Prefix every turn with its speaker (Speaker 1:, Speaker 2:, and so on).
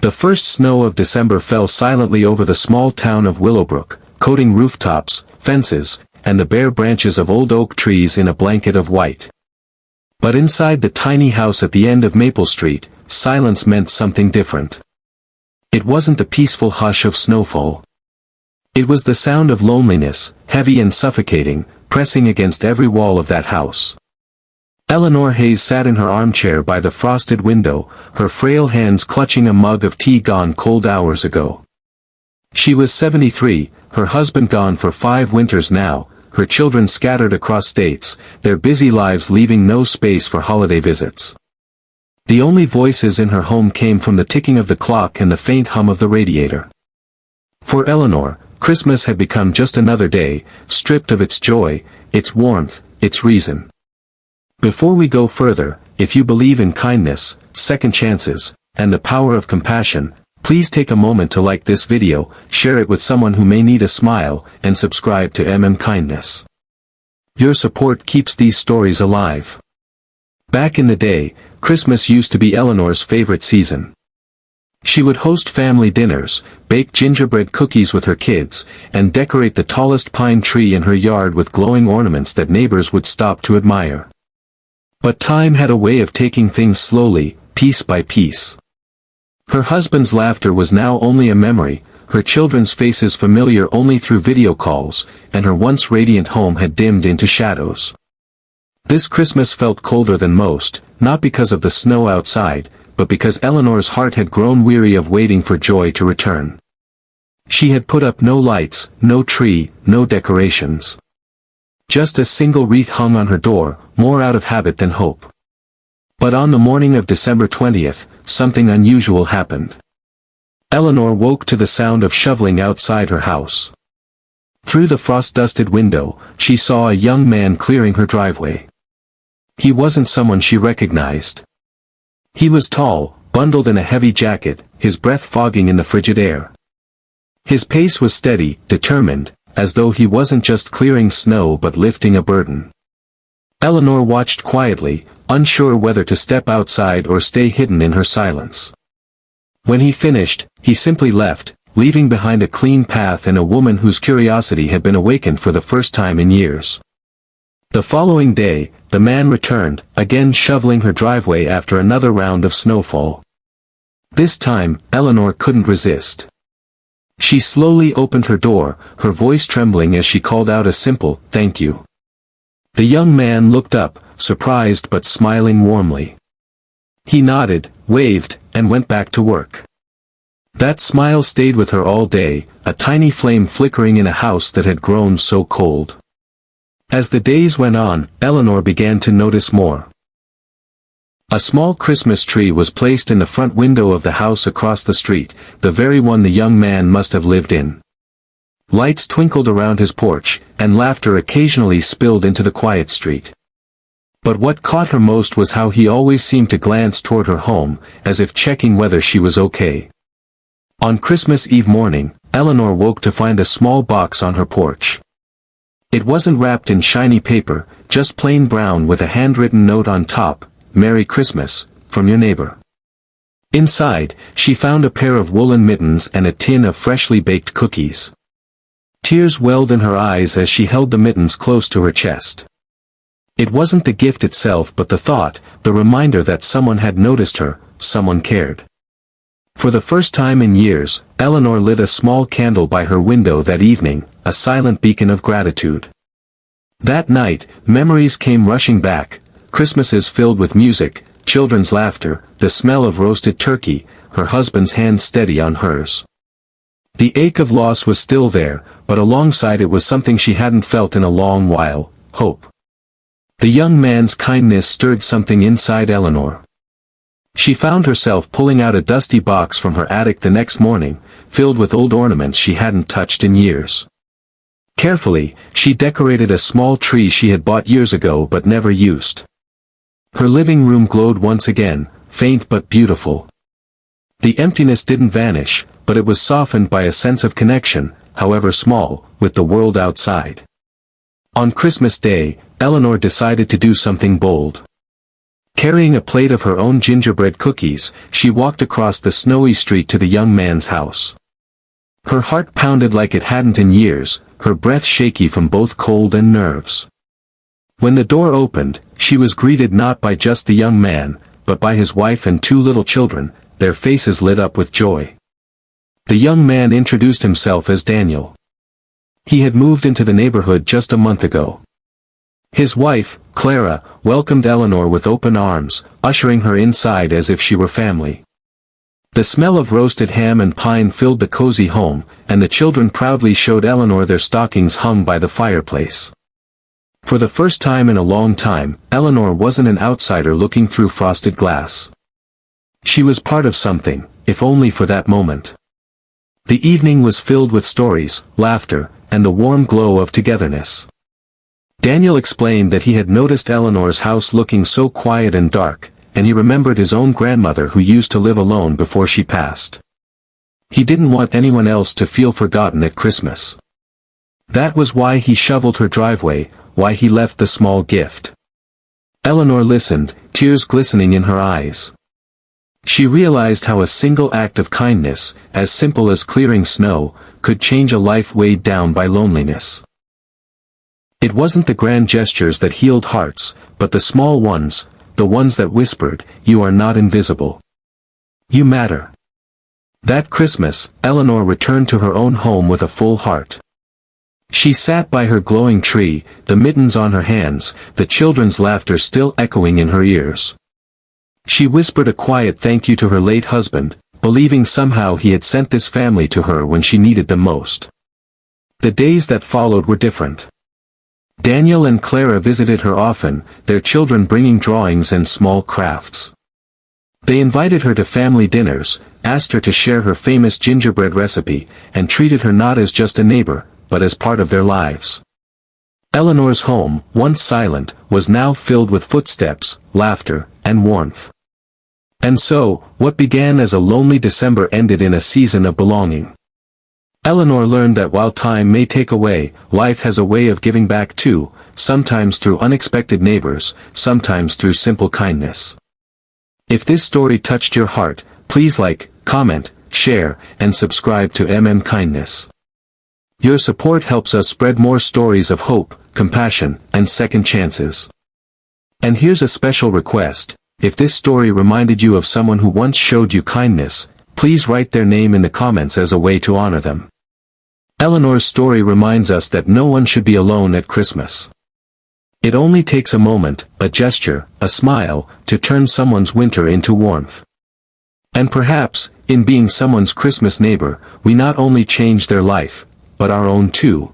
Speaker 1: The first snow of December fell silently over the small town of Willowbrook, coating rooftops, fences, and the bare branches of old oak trees in a blanket of white. But inside the tiny house at the end of Maple Street, silence meant something different. It wasn't the peaceful hush of snowfall. It was the sound of loneliness, heavy and suffocating, pressing against every wall of that house. Eleanor Hayes sat in her armchair by the frosted window, her frail hands clutching a mug of tea gone cold hours ago. She was 73, her husband gone for 5 winters now, her children scattered across states, their busy lives leaving no space for holiday visits. The only voices in her home came from the ticking of the clock and the faint hum of the radiator. For Eleanor, Christmas had become just another day, stripped of its joy, its warmth, its reason. Before we go further, if you believe in kindness, second chances, and the power of compassion, please take a moment to like this video, share it with someone who may need a smile, and subscribe to Kindness. Your support keeps these stories alive. Back in the day, Christmas used to be Eleanor's favorite season. She would host family dinners, bake gingerbread cookies with her kids, and decorate the tallest pine tree in her yard with glowing ornaments that neighbors would stop to admire. But time had a way of taking things slowly, piece by piece. Her husband's laughter was now only a memory, her children's faces familiar only through video calls, and her once radiant home had dimmed into shadows. This Christmas felt colder than most, not because of the snow outside, but because Eleanor's heart had grown weary of waiting for joy to return. She had put up no lights, no tree, no decorations. Just a single wreath hung on her door, more out of habit than hope. But on the morning of December 20th, something unusual happened. Eleanor woke to the sound of shoveling outside her house. Through the frost-dusted window, she saw a young man clearing her driveway. He wasn't someone she recognized. He was tall, bundled in a heavy jacket, his breath fogging in the frigid air. His pace was steady, determined, as though he wasn't just clearing snow but lifting a burden. Eleanor watched quietly, unsure whether to step outside or stay hidden in her silence. When he finished, he simply left, leaving behind a clean path and a woman whose curiosity had been awakened for the first time in years. The following day, the man returned, again shoveling her driveway after another round of snowfall. This time, Eleanor couldn't resist. She slowly opened her door, her voice trembling as she called out a simple, "Thank you." The young man looked up, surprised but smiling warmly. He nodded, waved, and went back to work. That smile stayed with her all day, a tiny flame flickering in a house that had grown so cold. As the days went on, Eleanor began to notice more. A small Christmas tree was placed in the front window of the house across the street, the very one the young man must have lived in. Lights twinkled around his porch, and laughter occasionally spilled into the quiet street. But what caught her most was how he always seemed to glance toward her home, as if checking whether she was okay. On Christmas Eve morning, Eleanor woke to find a small box on her porch. It wasn't wrapped in shiny paper, just plain brown with a handwritten note on top, "Merry Christmas, from your neighbor." Inside, she found a pair of woolen mittens and a tin of freshly baked cookies. Tears welled in her eyes as she held the mittens close to her chest. It wasn't the gift itself but the thought, the reminder that someone had noticed her, someone cared. For the first time in years, Eleanor lit a small candle by her window that evening, a silent beacon of gratitude. That night, memories came rushing back, Christmases filled with music, children's laughter, the smell of roasted turkey, her husband's hand steady on hers. The ache of loss was still there, but alongside it was something she hadn't felt in a long while, hope. The young man's kindness stirred something inside Eleanor. She found herself pulling out a dusty box from her attic the next morning, filled with old ornaments she hadn't touched in years. Carefully, she decorated a small tree she had bought years ago but never used. Her living room glowed once again, faint but beautiful. The emptiness didn't vanish, but it was softened by a sense of connection, however small, with the world outside. On Christmas Day, Eleanor decided to do something bold. Carrying a plate of her own gingerbread cookies, she walked across the snowy street to the young man's house. Her heart pounded like it hadn't in years, her breath shaky from both cold and nerves. When the door opened, she was greeted not by just the young man, but by his wife and 2 little children, their faces lit up with joy. The young man introduced himself as Daniel. He had moved into the neighborhood just a month ago. His wife, Clara, welcomed Eleanor with open arms, ushering her inside as if she were family. The smell of roasted ham and pine filled the cozy home, and the children proudly showed Eleanor their stockings hung by the fireplace. For the first time in a long time, Eleanor wasn't an outsider looking through frosted glass. She was part of something, if only for that moment. The evening was filled with stories, laughter, and the warm glow of togetherness. Daniel explained that he had noticed Eleanor's house looking so quiet and dark, and he remembered his own grandmother who used to live alone before she passed. He didn't want anyone else to feel forgotten at Christmas. That was why he shoveled her driveway, why he left the small gift. Eleanor listened, tears glistening in her eyes. She realized how a single act of kindness, as simple as clearing snow, could change a life weighed down by loneliness. It wasn't the grand gestures that healed hearts, but the small ones, the ones that whispered, "You are not invisible. You matter." That Christmas, Eleanor returned to her own home with a full heart. She sat by her glowing tree, the mittens on her hands, the children's laughter still echoing in her ears. She whispered a quiet thank you to her late husband, believing somehow he had sent this family to her when she needed them most. The days that followed were different. Daniel and Clara visited her often, their children bringing drawings and small crafts. They invited her to family dinners, asked her to share her famous gingerbread recipe, and treated her not as just a neighbor, but as part of their lives. Eleanor's home, once silent, was now filled with footsteps, laughter, and warmth. And so, what began as a lonely December ended in a season of belonging. Eleanor learned that while time may take away, life has a way of giving back too, sometimes through unexpected neighbors, sometimes through simple kindness. If this story touched your heart, please like, comment, share, and subscribe to Kindness. Your support helps us spread more stories of hope, compassion, and second chances. And here's a special request: if this story reminded you of someone who once showed you kindness, please write their name in the comments as a way to honor them. Eleanor's story reminds us that no one should be alone at Christmas. It only takes a moment, a gesture, a smile, to turn someone's winter into warmth. And perhaps, in being someone's Christmas neighbor, we not only change their life, but our own too.